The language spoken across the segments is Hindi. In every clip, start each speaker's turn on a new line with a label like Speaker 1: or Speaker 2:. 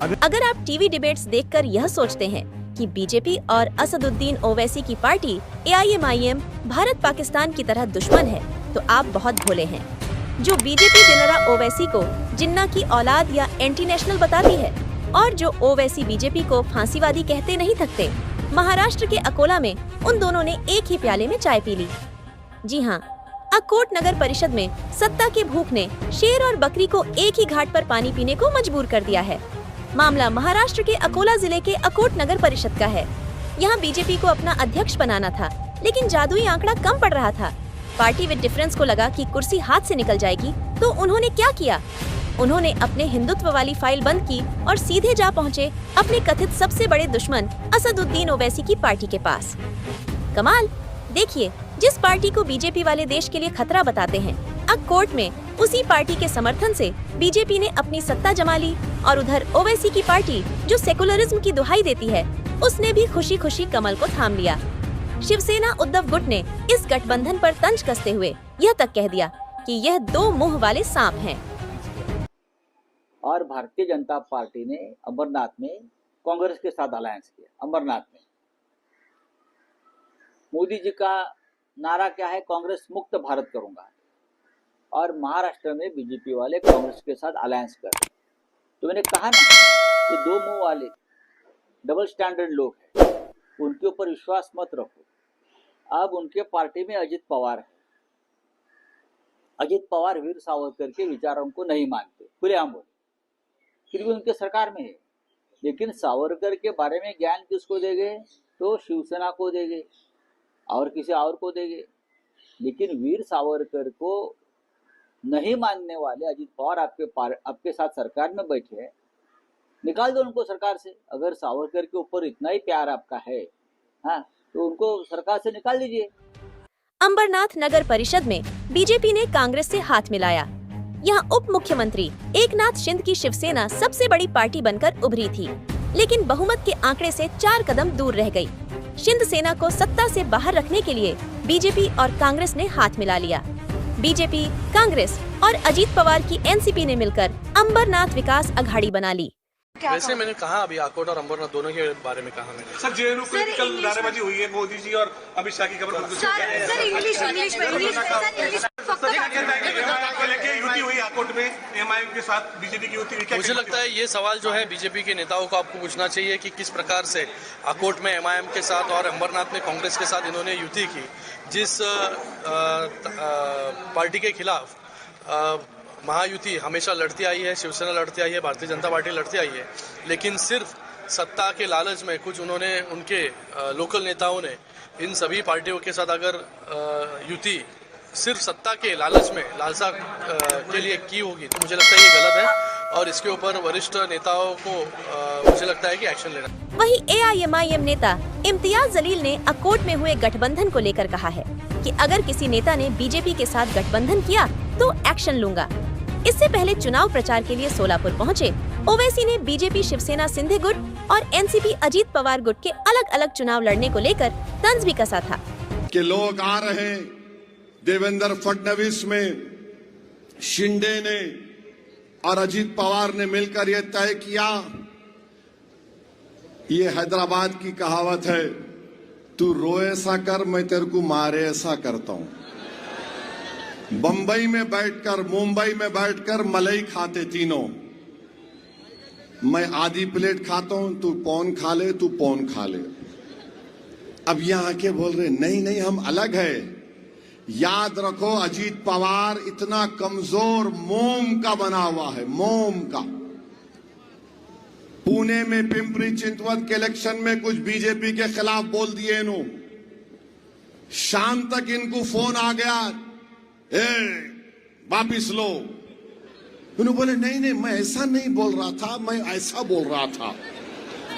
Speaker 1: अगर आप टीवी डिबेट्स देखकर यह सोचते हैं कि बीजेपी और असदुद्दीन ओवैसी की पार्टी AIMIM भारत पाकिस्तान की तरह दुश्मन है, तो आप बहुत भोले हैं। जो बीजेपी दिनरा ओवैसी को जिन्ना की औलाद या एंटी नेशनल बताती है और जो ओवैसी बीजेपी को फांसीवादी कहते नहीं थकते, महाराष्ट्र के अकोला में उन दोनों ने एक ही प्याले में चाय पी ली। जी हाँ, अकोट नगर परिषद में सत्ता के भूख ने शेर और बकरी को एक ही घाट पर पानी पीने को मजबूर कर दिया है। मामला महाराष्ट्र के अकोला जिले के अकोट नगर परिषद का है। यहाँ बीजेपी को अपना अध्यक्ष बनाना था, लेकिन जादुई आंकड़ा कम पड़ रहा था। पार्टी विद डिफरेंस को लगा कि कुर्सी हाथ से निकल जाएगी, तो उन्होंने क्या किया? उन्होंने अपने हिंदुत्व वाली फाइल बंद की और सीधे जा पहुँचे अपने कथित सबसे बड़े दुश्मन असदुद्दीन ओवैसी की पार्टी के पास। कमाल, देखिए, जिस पार्टी को बीजेपी वाले देश के लिए खतरा बताते हैं, अकोट में उसी पार्टी के समर्थन से बीजेपी ने अपनी सत्ता जमा ली और उधर ओवैसी की पार्टी जो सेकुलरिज्म की दुहाई देती है, उसने भी खुशी खुशी कमल को थाम लिया। शिवसेना उद्धव गुट ने इस गठबंधन पर तंज कसते हुए यह तक कह दिया कि यह दो मुंह वाले सांप हैं।
Speaker 2: और भारतीय जनता पार्टी ने अमरनाथ में कांग्रेस के साथ अलायंस किया। अमरनाथ में मोदी जी का नारा क्या है? कांग्रेस मुक्त भारत करूंगा। और महाराष्ट्र में बीजेपी वाले कांग्रेस के साथ अलायंस कर रहे। तो मैंने कहा ना, ये दो मुंह वाले डबल स्टैंडर्ड लोग हैं, उनके ऊपर विश्वास मत रखो। अब उनके पार्टी में अजित पवार है। अजित पवार वीर सावरकर के विचारों को नहीं मानते, खुलेआम बोले, फिर भी उनके सरकार में है। लेकिन सावरकर के बारे में ज्ञान किसको देंगे? तो शिवसेना को देंगे और किसी और को देंगे। लेकिन वीर सावरकर को नहीं मानने वाले अजित पवार आपके साथ सरकार में बैठे हैं, निकाल दो उनको सरकार से। अगर सावरकर के ऊपर इतना ही प्यार आपका है, हाँ, तो उनको सरकार से निकाल दीजिए।
Speaker 1: अंबरनाथ नगर परिषद में बीजेपी ने कांग्रेस से हाथ मिलाया। यहाँ उप मुख्यमंत्री एकनाथ शिंदे की शिवसेना सबसे बड़ी पार्टी बनकर उभरी थी, लेकिन बहुमत के आंकड़े से 4 कदम दूर रह गई। शिंदे सेना को सत्ता से बाहर रखने के लिए बीजेपी और कांग्रेस ने हाथ मिला लिया। बीजेपी, कांग्रेस और अजीत पवार की एनसीपी ने मिलकर अंबरनाथ विकास अघाड़ी बना ली।
Speaker 3: वैसे मैंने कहा अभी अकोट और अंबरनाथ दोनों के बारे में कहा मैंने।
Speaker 4: सर, जेएनयू पे कल नारेबाजी हुई है, मोदी जी और अमित शाह की खबर। युति हुई अकोट में एमआईएम के साथ बीजेपी की युति।
Speaker 3: मुझे लगता है ये सवाल जो है बीजेपी के नेताओं को आपको पूछना चाहिए कि किस प्रकार से अकोट में एमआईएम के साथ और अंबरनाथ में कांग्रेस के साथ इन्होंने युति की। जिस पार्टी के खिलाफ महायुति हमेशा लड़ती आई है, शिवसेना लड़ती आई है, भारतीय जनता पार्टी लड़ती आई है, लेकिन सिर्फ सत्ता के लालच में कुछ उन्होंने उनके लोकल नेताओं ने इन सभी पार्टियों के साथ अगर युति सिर्फ सत्ता के लालच में लालसा के लिए की होगी, तो मुझे लगता है ये गलत है और इसके ऊपर वरिष्ठ नेताओं को मुझे लगता है कि एक्शन लेना।
Speaker 1: वहीं AIMIM नेता इम्तियाज जलील ने अकोट में हुए गठबंधन को लेकर कहा है कि अगर किसी नेता ने बीजेपी के साथ गठबंधन किया तो एक्शन लूंगा। इससे पहले चुनाव प्रचार के लिए सोलापुर पहुंचे ओवैसी ने बीजेपी शिवसेना सिंधे गुट और एनसीपी अजीत पवार गुट के अलग अलग चुनाव लड़ने को लेकर तंज भी कसा था
Speaker 5: कि लोग आ रहे, देवेंद्र फडणवीस में शिंदे ने और अजीत पवार ने मिलकर यह तय किया। ये हैदराबाद की कहावत है, तू रो ऐसा कर, मैं तेरे को मारे ऐसा करता हूं। बंबई में बैठकर, मुंबई में बैठकर मलाई खाते तीनों। मैं आधी प्लेट खाता हूं, तू पौन खा ले, तू पौन खा ले। अब यहां आके बोल रहे नहीं नहीं हम अलग है। याद रखो, अजीत पवार इतना कमजोर मोम का बना हुआ है, मोम का। पुणे में पिंपरी चिंतवत के इलेक्शन में कुछ बीजेपी के खिलाफ बोल दिए इन्हों, शाम तक इनको फोन आ गया, वापिस लो। उन्होंने बोले नहीं नहीं मैं ऐसा नहीं बोल रहा था, मैं ऐसा बोल रहा था।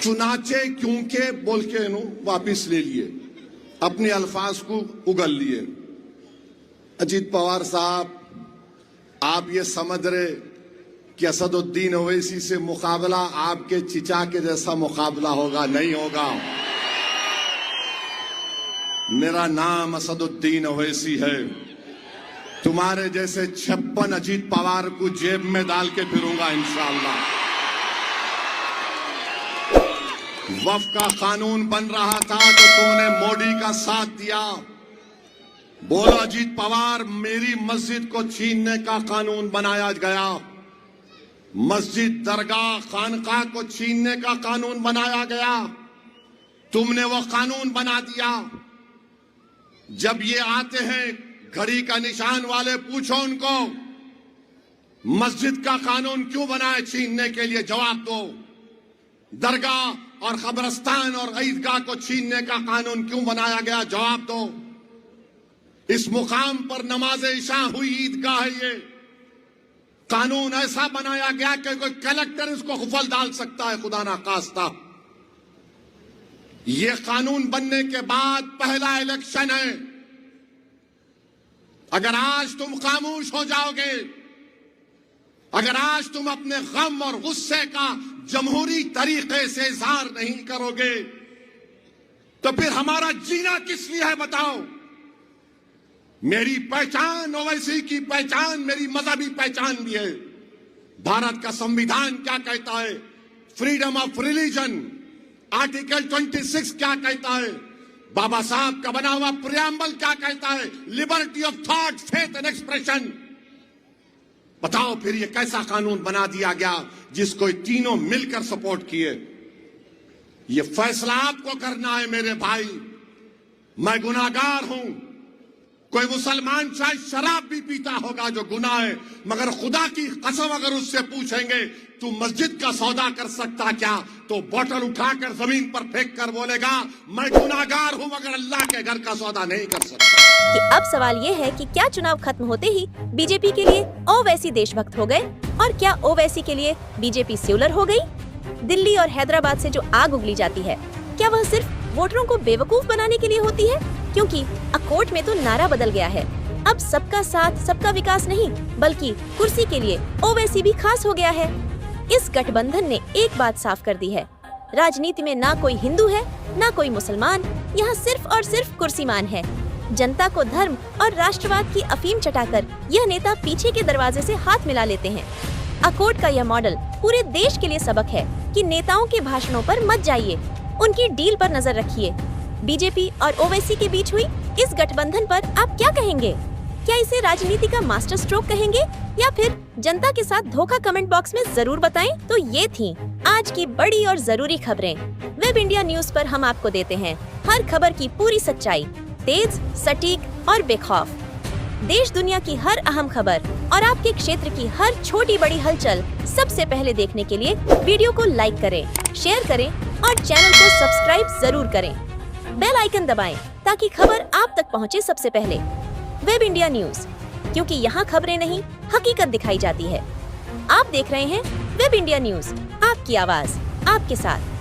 Speaker 5: चुनाचे क्योंकि बोल के वापिस ले लिए, अपने अल्फाज को उगल लिए। अजीत पवार साहब, आप ये समझ रहे कि असदुद्दीन ओवैसी से मुकाबला आपके चिचा के जैसा मुकाबला होगा? नहीं होगा। मेरा नाम असदुद्दीन ओवैसी है। तुम्हारे जैसे 56 अजीत पवार को जेब में डाल के फिरूंगा इंशाअल्लाह। वफ का कानून बन रहा था तो तुमने मोदी का साथ दिया। बोला अजीत पवार, मेरी मस्जिद को छीनने का कानून बनाया गया। मस्जिद, दरगाह, खानकाह को छीनने का कानून बनाया गया। तुमने वो कानून बना दिया। जब ये आते हैं घड़ी का निशान वाले, पूछो उनको मस्जिद का कानून क्यों बनाए छीनने के लिए, जवाब दो। दरगाह और कब्रिस्तान और ईदगाह को छीनने का कानून क्यों बनाया गया, जवाब दो। इस मुकाम पर नमाज इशा हुई ईदगाह है, ये कानून ऐसा बनाया गया कि कोई कलेक्टर इसको खुफल डाल सकता है, खुदा ना खास्ता। ये कानून बनने के बाद पहला इलेक्शन है। अगर आज तुम खामोश हो जाओगे, अगर आज तुम अपने गम और गुस्से का जमहूरी तरीके से इजहार नहीं करोगे, तो फिर हमारा जीना किस लिए है, बताओ। मेरी पहचान ओवैसी की पहचान मेरी मजहबी पहचान भी है। भारत का संविधान क्या कहता है, फ्रीडम ऑफ रिलीजन, आर्टिकल 26 क्या कहता है, बाबा साहब का बना हुआ प्रियम्बल क्या कहता है, liberty of thought, faith and expression. बताओ फिर ये कैसा कानून बना दिया गया जिसको तीनों मिलकर सपोर्ट किए। ये फैसला आपको करना है मेरे भाई। मैं गुनाहगार हूं। कोई मुसलमान शायद शराब भी पीता होगा जो गुनाह है, मगर खुदा की कसम अगर उससे पूछेंगे तू मस्जिद का सौदा कर सकता क्या, तो बोतल उठाकर जमीन पर फेंक कर बोलेगा मैं गुनाहगार हूं मगर अल्लाह के घर का सौदा नहीं कर सकता।
Speaker 1: कि अब सवाल ये है कि क्या चुनाव खत्म होते ही बीजेपी के लिए ओवैसी देशभक्त हो गए, और क्या ओवैसी के लिए बीजेपी सेक्युलर हो गई। दिल्ली और हैदराबाद से जो आग उगली जाती है, क्या वह सिर्फ वोटरों को बेवकूफ बनाने के लिए होती है? क्योंकि अकोट में तो नारा बदल गया है। अब सबका साथ सबका विकास नहीं, बल्कि कुर्सी के लिए ओवैसी भी खास हो गया है। इस गठबंधन ने एक बात साफ कर दी है, राजनीति में ना कोई हिंदू है ना कोई मुसलमान, यहाँ सिर्फ और सिर्फ कुर्सीमान है। जनता को धर्म और राष्ट्रवाद की अफीम चटाकर यह नेता पीछे के दरवाजे से हाथ मिला लेते हैं। अकोट का यह मॉडल पूरे देश के लिए सबक है कि नेताओं के भाषणों पर मत जाइए, उनकी डील पर नजर रखिए। बीजेपी और ओवैसी के बीच हुई इस गठबंधन पर आप क्या कहेंगे? क्या इसे राजनीति का मास्टर स्ट्रोक कहेंगे या फिर जनता के साथ धोखा? कमेंट बॉक्स में जरूर बताएं। तो ये थी आज की बड़ी और जरूरी खबरें। वेब इंडिया न्यूज पर हम आपको देते हैं हर खबर की पूरी सच्चाई, तेज, सटीक और बेखौफ। देश दुनिया की हर अहम खबर और आपके क्षेत्र की हर छोटी बड़ी हलचल सबसे पहले देखने के लिए वीडियो को लाइक करें, शेयर करें और चैनल को सब्सक्राइब जरूर करें। बेल आइकन दबाएं ताकि खबर आप तक पहुंचे सबसे पहले। वेब इंडिया न्यूज, क्योंकि यहाँ खबरें नहीं हकीकत दिखाई जाती है। आप देख रहे हैं वेब इंडिया न्यूज, आपकी आवाज आपके साथ।